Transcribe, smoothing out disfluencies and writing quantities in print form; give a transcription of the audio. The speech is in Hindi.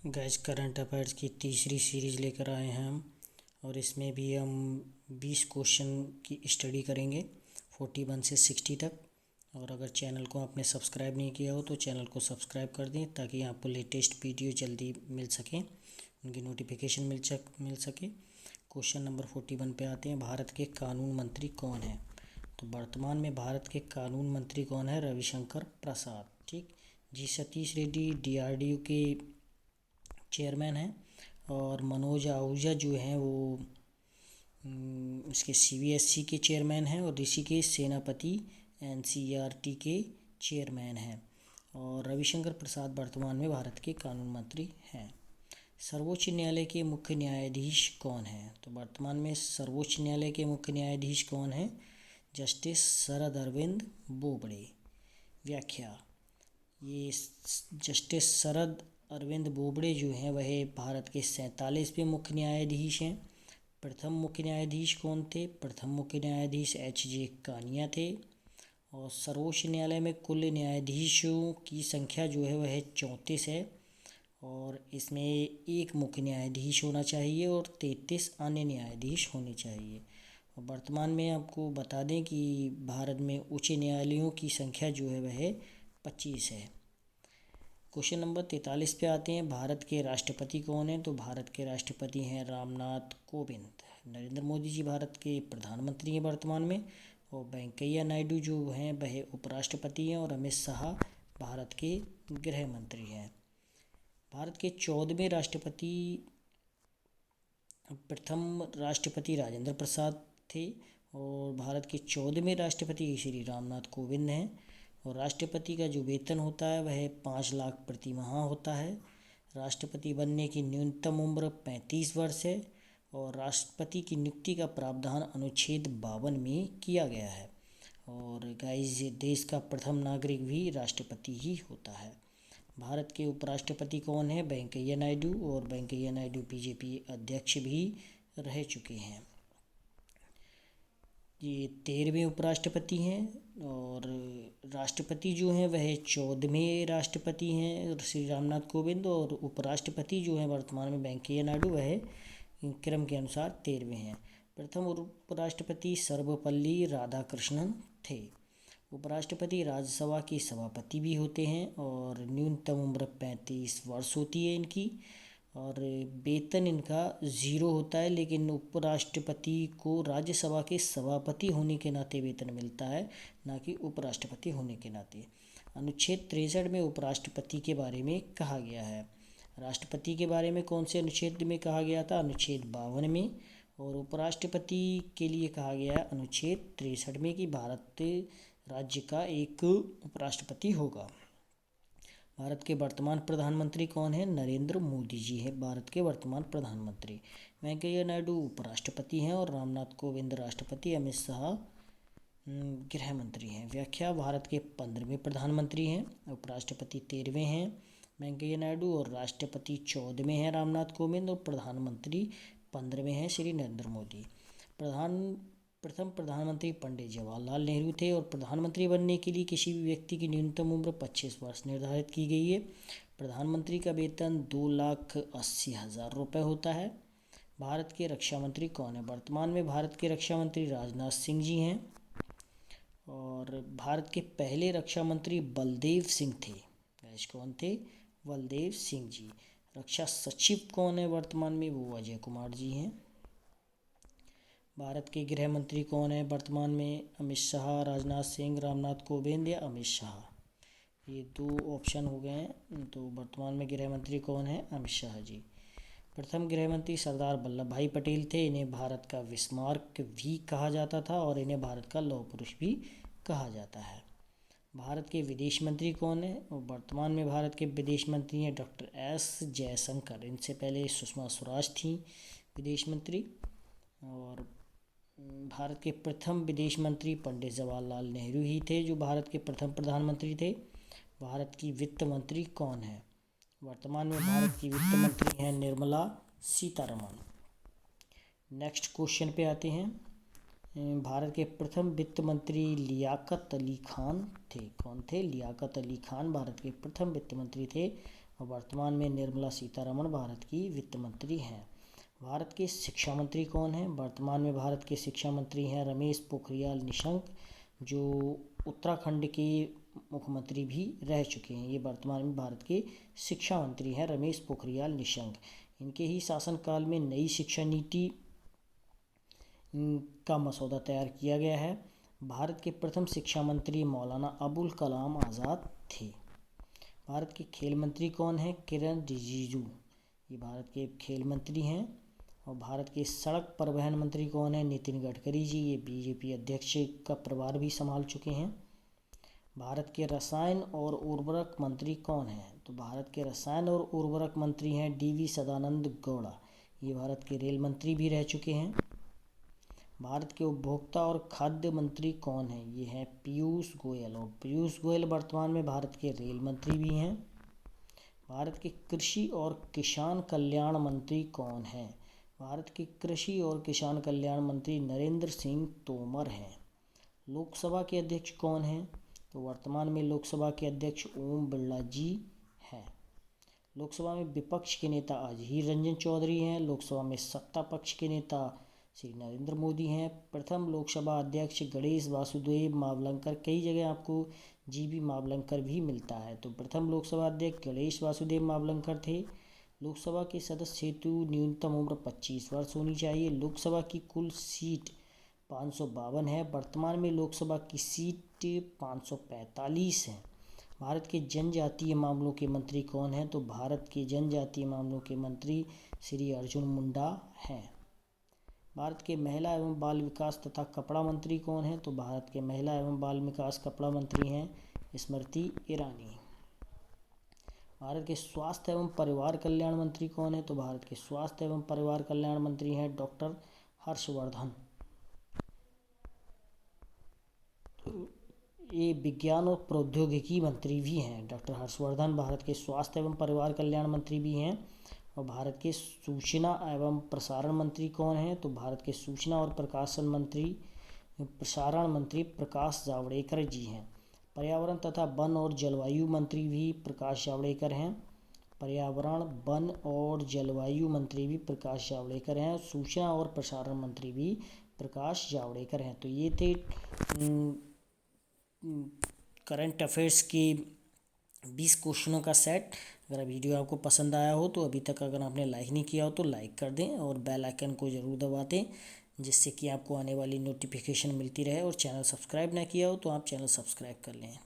गैस करंट अफेयर्स की तीसरी सीरीज़ लेकर आए हैं हम। और इसमें भी हम 20 क्वेश्चन की स्टडी करेंगे 41 से 60 तक। और अगर चैनल को आपने सब्सक्राइब नहीं किया हो तो चैनल को सब्सक्राइब कर दें ताकि आपको लेटेस्ट वीडियो जल्दी मिल सकें, उनकी नोटिफिकेशन मिल सके। क्वेश्चन नंबर 41 पे आते हैं। भारत के कानून मंत्री कौन है? तो वर्तमान में भारत के कानून मंत्री कौन है? रविशंकर प्रसाद। ठीक। जी सतीश रेड्डी DRDO के चेयरमैन हैं। और मनोज आहूजा जो हैं वो इसके CBSE के चेयरमैन हैं। और ऋषिकेश सेनापति NCERT के चेयरमैन हैं। और रविशंकर प्रसाद वर्तमान में भारत के कानून मंत्री हैं। सर्वोच्च न्यायालय के मुख्य न्यायाधीश कौन हैं? तो वर्तमान में सर्वोच्च न्यायालय के मुख्य न्यायाधीश कौन हैं? जस्टिस शरद अरविंद बोबड़े। व्याख्या। ये जस्टिस शरद अरविंद बोबड़े जो हैं वह भारत के 47वें मुख्य न्यायाधीश हैं। प्रथम मुख्य न्यायाधीश कौन थे? प्रथम मुख्य न्यायाधीश HJ कानिया थे। और सर्वोच्च न्यायालय में कुल न्यायाधीशों की संख्या जो है वह 34 है। और इसमें एक मुख्य न्यायाधीश होना चाहिए और 33 अन्य न्यायाधीश होने चाहिए। और वर्तमान में आपको बता दें कि भारत में उच्च न्यायालयों की संख्या जो है वह 25 है। क्वेश्चन नंबर 43 पे आते हैं। भारत के राष्ट्रपति कौन हैं? तो भारत के राष्ट्रपति हैं रामनाथ कोविंद। नरेंद्र मोदी जी भारत के प्रधानमंत्री हैं वर्तमान में। और वेंकैया नायडू जो हैं वह उपराष्ट्रपति हैं। और अमित शाह भारत के गृह मंत्री हैं। भारत के 14वें राष्ट्रपति प्रथम राष्ट्रपति राजेंद्र प्रसाद थे। और भारत के 14वें राष्ट्रपति श्री रामनाथ कोविंद हैं। और राष्ट्रपति का जो वेतन होता है वह 5 लाख प्रति माह होता है। राष्ट्रपति बनने की न्यूनतम उम्र 35 वर्ष है। और राष्ट्रपति की नियुक्ति का प्रावधान अनुच्छेद 52 में किया गया है। और गाइस देश का प्रथम नागरिक भी राष्ट्रपति ही होता है। भारत के उपराष्ट्रपति कौन है? वेंकैया नायडू। और वेंकैया नायडू BJP अध्यक्ष भी रह चुके हैं। ये 13वें उपराष्ट्रपति हैं। और राष्ट्रपति जो हैं वह 14वें राष्ट्रपति हैं श्री रामनाथ कोविंद। और उपराष्ट्रपति जो हैं वर्तमान में वेंकैया नायडू वह क्रम के अनुसार 13वें हैं। प्रथम उपराष्ट्रपति सर्वपल्ली राधाकृष्णन थे। उपराष्ट्रपति राज्यसभा के सभापति भी होते हैं। और न्यूनतम उम्र 35 वर्ष होती है इनकी। और वेतन इनका 0 होता है, लेकिन उपराष्ट्रपति को राज्यसभा के सभापति होने के नाते वेतन मिलता है, ना कि उपराष्ट्रपति होने के नाते। अनुच्छेद 63 में उपराष्ट्रपति के बारे में कहा गया है। राष्ट्रपति के बारे में कौन से अनुच्छेद में कहा गया था? अनुच्छेद 52 में। और उपराष्ट्रपति के लिए कहा गया है अनुच्छेद 63 में कि भारत राज्य का एक उपराष्ट्रपति होगा। भारत के वर्तमान प्रधानमंत्री कौन है? नरेंद्र मोदी जी हैं भारत के वर्तमान प्रधानमंत्री। वेंकैया नायडू उपराष्ट्रपति हैं। और रामनाथ कोविंद राष्ट्रपति, अमित शाह गृह मंत्री हैं। व्याख्या। भारत के 15वें प्रधानमंत्री हैं। उपराष्ट्रपति 13वें हैं वेंकैया नायडू। और राष्ट्रपति 14वें हैं रामनाथ कोविंद। और प्रधानमंत्री 15वें हैं श्री नरेंद्र मोदी। प्रथम प्रधानमंत्री पंडित जवाहरलाल नेहरू थे। और प्रधानमंत्री बनने के लिए किसी भी व्यक्ति की न्यूनतम उम्र 25 वर्ष निर्धारित की गई है। प्रधानमंत्री का वेतन 2,80,000 रुपये होता है। भारत के रक्षा मंत्री कौन है? वर्तमान में भारत के रक्षा मंत्री राजनाथ सिंह जी हैं। और भारत के पहले रक्षा मंत्री बलदेव सिंह थे। गैस कौन थे? बलदेव सिंह जी। रक्षा सचिव कौन है वर्तमान में? वो अजय कुमार जी हैं। भारत के गृह मंत्री कौन है वर्तमान में? अमित शाह, राजनाथ सिंह, रामनाथ कोविंद या अमित शाह। ये 2 ऑप्शन हो गए हैं। तो वर्तमान में गृह मंत्री कौन है? अमित शाह जी। प्रथम गृह मंत्री सरदार वल्लभ भाई पटेल थे। इन्हें भारत का विस्मार्क भी कहा जाता था। और इन्हें भारत का लौह पुरुष भी कहा जाता है। भारत के विदेश मंत्री कौन है? और वर्तमान में भारत के विदेश मंत्री हैं डॉक्टर S जयशंकर। इनसे पहले सुषमा स्वराज थी विदेश मंत्री। और भारत के प्रथम विदेश मंत्री पंडित जवाहरलाल नेहरू ही थे जो भारत के प्रथम प्रधानमंत्री थे। भारत की वित्त मंत्री कौन है? वर्तमान में भारत की वित्त मंत्री हैं निर्मला सीतारमण। नेक्स्ट क्वेश्चन पे आते हैं। भारत के प्रथम वित्त मंत्री लियाकत अली खान थे। कौन थे? लियाकत अली खान भारत के प्रथम वित्त मंत्री थे। और वर्तमान में निर्मला सीतारमण भारत की वित्त मंत्री हैं। भारत के शिक्षा मंत्री कौन हैं? वर्तमान में भारत के शिक्षा मंत्री हैं रमेश पोखरियाल निशंक, जो उत्तराखंड के मुख्यमंत्री भी रह चुके हैं। ये वर्तमान में भारत के शिक्षा मंत्री हैं रमेश पोखरियाल निशंक। इनके ही शासनकाल में नई शिक्षा नीति का मसौदा तैयार किया गया है। भारत के प्रथम शिक्षा मंत्री मौलाना अबुल कलाम आज़ाद थे। भारत के खेल मंत्री कौन हैं? किरण रिजिजू, ये भारत के खेल मंत्री हैं। और भारत के सड़क परिवहन मंत्री कौन है? नितिन गडकरी जी, ये बीजेपी अध्यक्ष का प्रभार भी संभाल चुके हैं। भारत के रसायन और उर्वरक मंत्री कौन हैं? तो भारत के रसायन और उर्वरक मंत्री हैं DV सदानंद गौड़ा, ये भारत के रेल मंत्री भी रह चुके हैं। भारत के उपभोक्ता और खाद्य मंत्री कौन हैं? ये हैं पीयूष गोयल, और पीयूष गोयल वर्तमान में भारत के रेल मंत्री भी हैं। भारत के कृषि और किसान कल्याण मंत्री कौन हैं? भारत के कृषि और किसान कल्याण मंत्री नरेंद्र सिंह तोमर हैं। लोकसभा के अध्यक्ष कौन हैं? तो वर्तमान में लोकसभा के अध्यक्ष ओम बिरला जी हैं। लोकसभा में विपक्ष के नेता अधीर रंजन चौधरी हैं। लोकसभा में सत्ता पक्ष के नेता श्री नरेंद्र मोदी हैं। प्रथम लोकसभा अध्यक्ष गणेश वासुदेव मावलंकर, कई जगह आपको GB मावलंकर भी मिलता है, तो प्रथम लोकसभा अध्यक्ष गणेश वासुदेव मावलंकर थे। लोकसभा के सदस्य हेतु न्यूनतम उम्र 25 वर्ष होनी चाहिए। लोकसभा की कुल सीट 552 है। वर्तमान में लोकसभा की सीट 545 है। भारत के जनजातीय मामलों के मंत्री कौन हैं? तो भारत के जनजातीय मामलों के मंत्री श्री अर्जुन मुंडा हैं। भारत के महिला एवं बाल विकास तथा कपड़ा मंत्री कौन हैं? तो भारत के महिला एवं बाल विकास कपड़ा मंत्री हैं स्मृति ईरानी। भारत के स्वास्थ्य एवं परिवार कल्याण मंत्री कौन है? तो भारत के स्वास्थ्य एवं परिवार कल्याण मंत्री हैं डॉक्टर हर्षवर्धन। ये विज्ञान और प्रौद्योगिकी मंत्री भी हैं। डॉक्टर हर्षवर्धन भारत के स्वास्थ्य एवं परिवार कल्याण मंत्री भी हैं। और भारत के सूचना एवं प्रसारण मंत्री कौन हैं? तो भारत के सूचना और प्रसारण मंत्री प्रकाश जावड़ेकर जी हैं। पर्यावरण तथा वन और जलवायु मंत्री भी प्रकाश जावड़ेकर हैं। पर्यावरण, वन और जलवायु मंत्री भी प्रकाश जावड़ेकर हैं। सूचना और प्रसारण मंत्री भी प्रकाश जावड़ेकर हैं। तो ये थे करंट अफेयर्स के 20 क्वेश्चनों का सेट। अगर वीडियो आपको पसंद आया हो तो अभी तक अगर आपने लाइक नहीं किया हो तो लाइक कर दें और बेल आइकन को ज़रूर दबा दें, जिससे कि आपको आने वाली नोटिफिकेशन मिलती रहे। और चैनल सब्सक्राइब ना किया हो तो आप चैनल सब्सक्राइब कर लें।